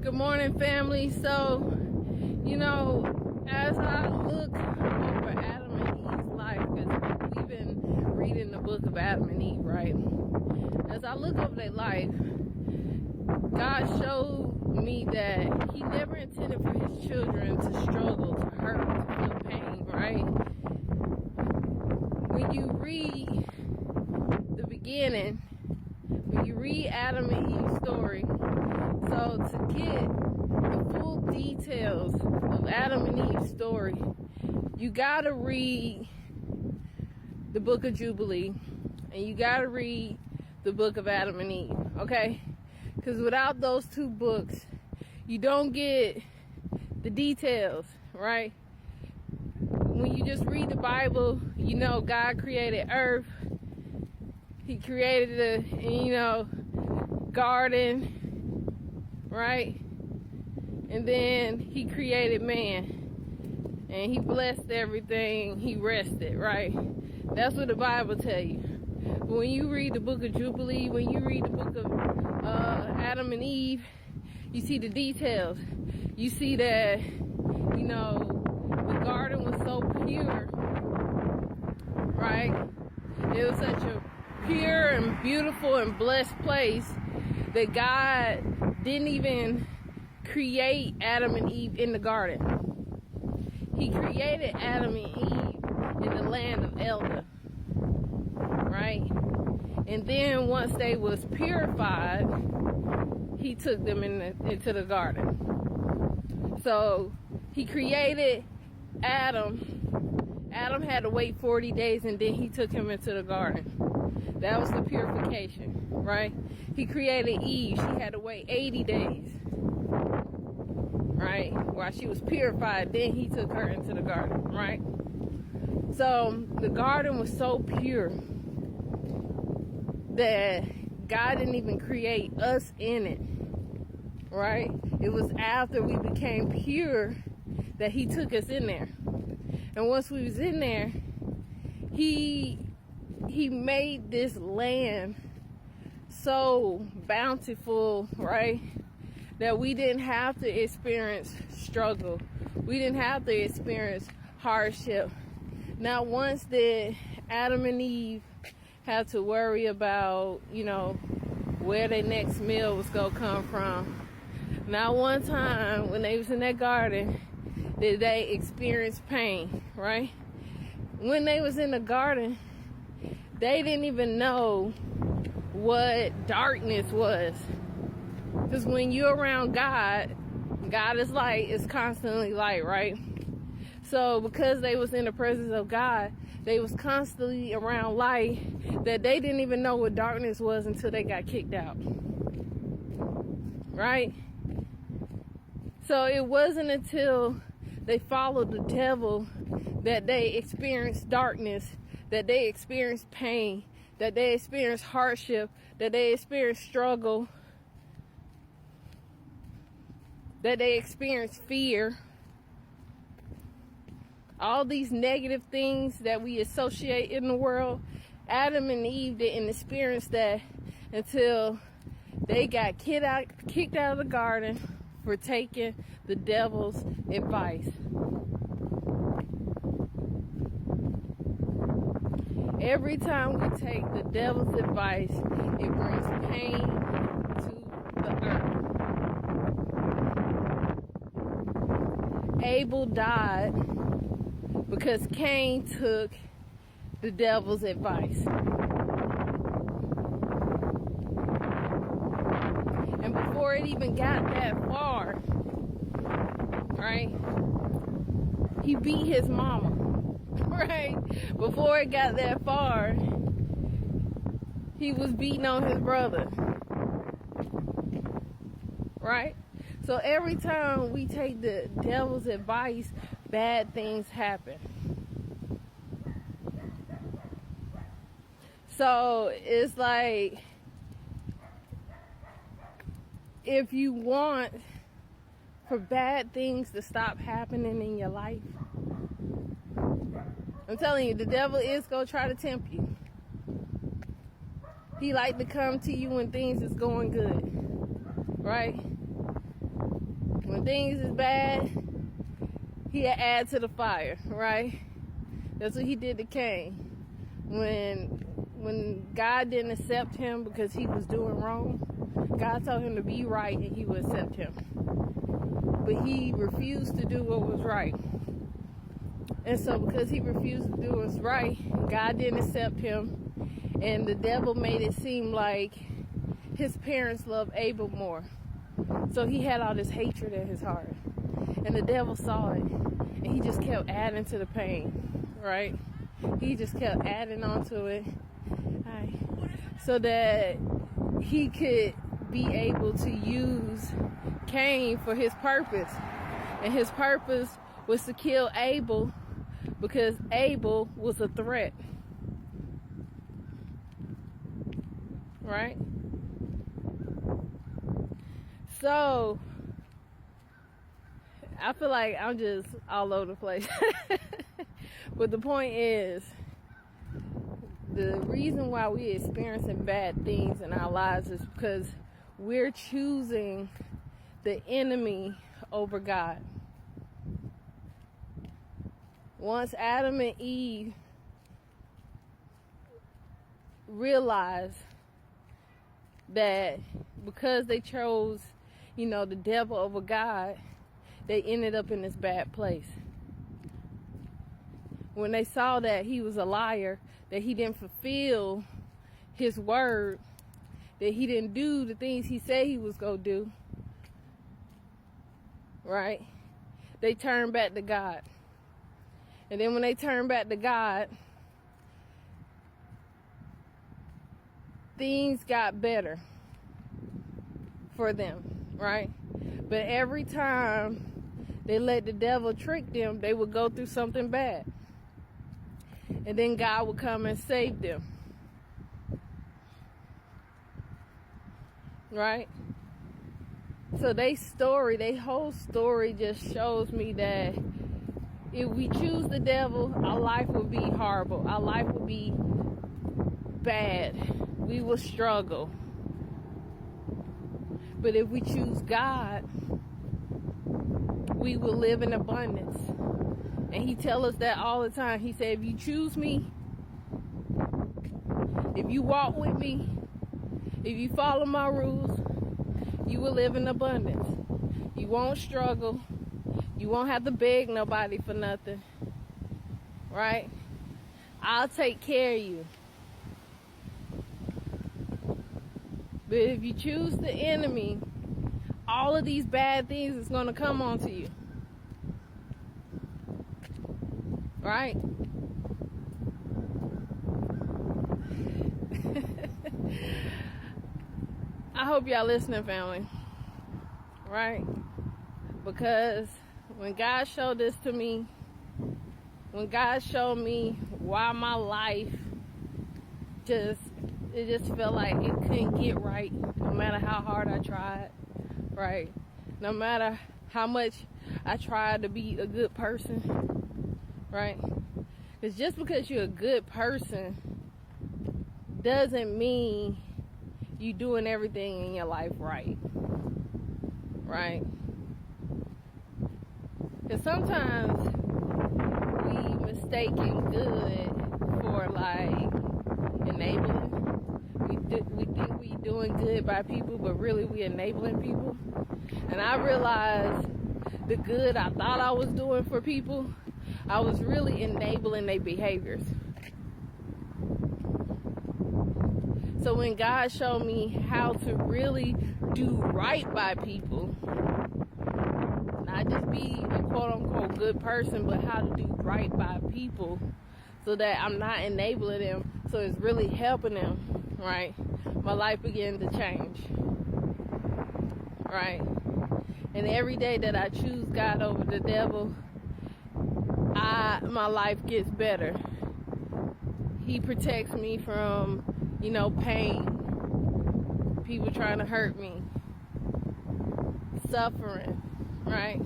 Good morning, family. So, as I look over Adam and Eve's life, because we've been reading the book of Adam and Eve, right? As I look over their life, God showed me that He never intended for His children to struggle, to hurt, to feel pain, right? When you read the beginning, when you read Adam and Eve's story, so to get the full details of Adam and Eve's story, you gotta read the book of Jubilee, and you gotta read the book of Adam and Eve, okay? Because without those two books, you don't get the details, right? When you just read the Bible, God created earth. He created the, garden, right? And then He created man. And He blessed everything. He rested, right? That's what the Bible tells you. But when you read the book of Jubilee, when you read the book of Adam and Eve, you see the details. You see that, the garden was so pure, right? It was such a pure and beautiful and blessed place that God didn't even create Adam and Eve in the garden. He created Adam and Eve in the land of Elder, right? And then once they was purified, He took them into the garden. So He created Adam. Adam had to wait 40 days, and then He took him into the garden. That was the purification, right? He created Eve. She had to wait 80 days, right? While she was purified, then He took her into the garden, right? So the garden was so pure that God didn't even create us in it, right? It was after we became pure that He took us in there. And once we was in there, He made this land so bountiful, right? That we didn't have to experience struggle. We didn't have to experience hardship. Not once did Adam and Eve have to worry about, where their next meal was going to come from. Not one time when they was in that garden did they experience pain, right? When they was in the garden, they didn't even know what darkness was. Because when you're around God, God is light, it's constantly light, right? So because they was in the presence of God, they was constantly around light, that they didn't even know what darkness was until they got kicked out, right? So it wasn't until they followed the devil that they experienced darkness, that they experienced pain, that they experienced hardship, that they experienced struggle, that they experienced fear. All these negative things that we associate in the world, Adam and Eve didn't experience that until they got kicked out of the garden for taking the devil's advice. Every time we take the devil's advice, it brings pain to the earth. Abel died because Cain took the devil's advice. And before it even got that far, right, he beat his mama, right? Before it got that far, he was beating on his brother, right? So every time we take the devil's advice, bad things happen. So it's like, if you want for bad things to stop happening in your life, I'm telling you, the devil is going to try to tempt you. He like to come to you when things is going good, right? things is bad, he'll add to the fire, right? That's what he did to Cain. When God didn't accept him because he was doing wrong, God told him to be right and he would accept him. But he refused to do what was right. And so because he refused to do what was right, God didn't accept him. And the devil made it seem like his parents loved Abel more. So he had all this hatred in his heart. And the devil saw it. And he just kept adding to the pain, right? He just kept adding on to it. So that he could be able to use Cain for his purpose. And his purpose was to kill Abel because Abel was a threat. Right? So, I feel like I'm just all over the place. But the point is, the reason why we're experiencing bad things in our lives is because we're choosing the enemy over God. Once Adam and Eve realized that because they chose, the devil over God, they ended up in this bad place. When they saw that he was a liar, that he didn't fulfill his word, that he didn't do the things he said he was going to do, right? They turned back to God. And then when they turned back to God, things got better for them, right? But every time they let the devil trick them, they would go through something bad. And then God would come and save them. Right? So their whole story just shows me that if we choose the devil, our life will be horrible. Our life will be bad. We will struggle. But if we choose God, we will live in abundance. And he tells us that all the time. He said, if you choose me, if you walk with me, if you follow my rules, you will live in abundance. You won't struggle. You won't have to beg nobody for nothing. Right? I'll take care of you. But if you choose the enemy, all of these bad things is going to come onto you. Right? I hope y'all listening, family. Right? Because when God showed this to me, when God showed me why my life it just felt like it couldn't get right, no matter how hard I tried, right? No matter how much I tried to be a good person, right? Because just because you're a good person doesn't mean you doing everything in your life right, right? Because sometimes we mistaken good for like enabling. We think we doing good by people, but really we enabling people. And I realized the good I thought I was doing for people, I was really enabling their behaviors. So when God showed me how to really do right by people, not just be a quote-unquote good person, but how to do right by people so that I'm not enabling them, so it's really helping them, right? My life began to change, right? And every day that I choose God over the devil, my life gets better. He protects me from, pain, people trying to hurt me, suffering, right?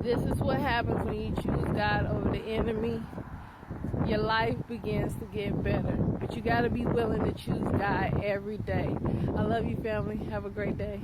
This is what happens when you choose God over the enemy. Your life begins to get better. But you got to be willing to choose God every day. I love you, family. Have a great day.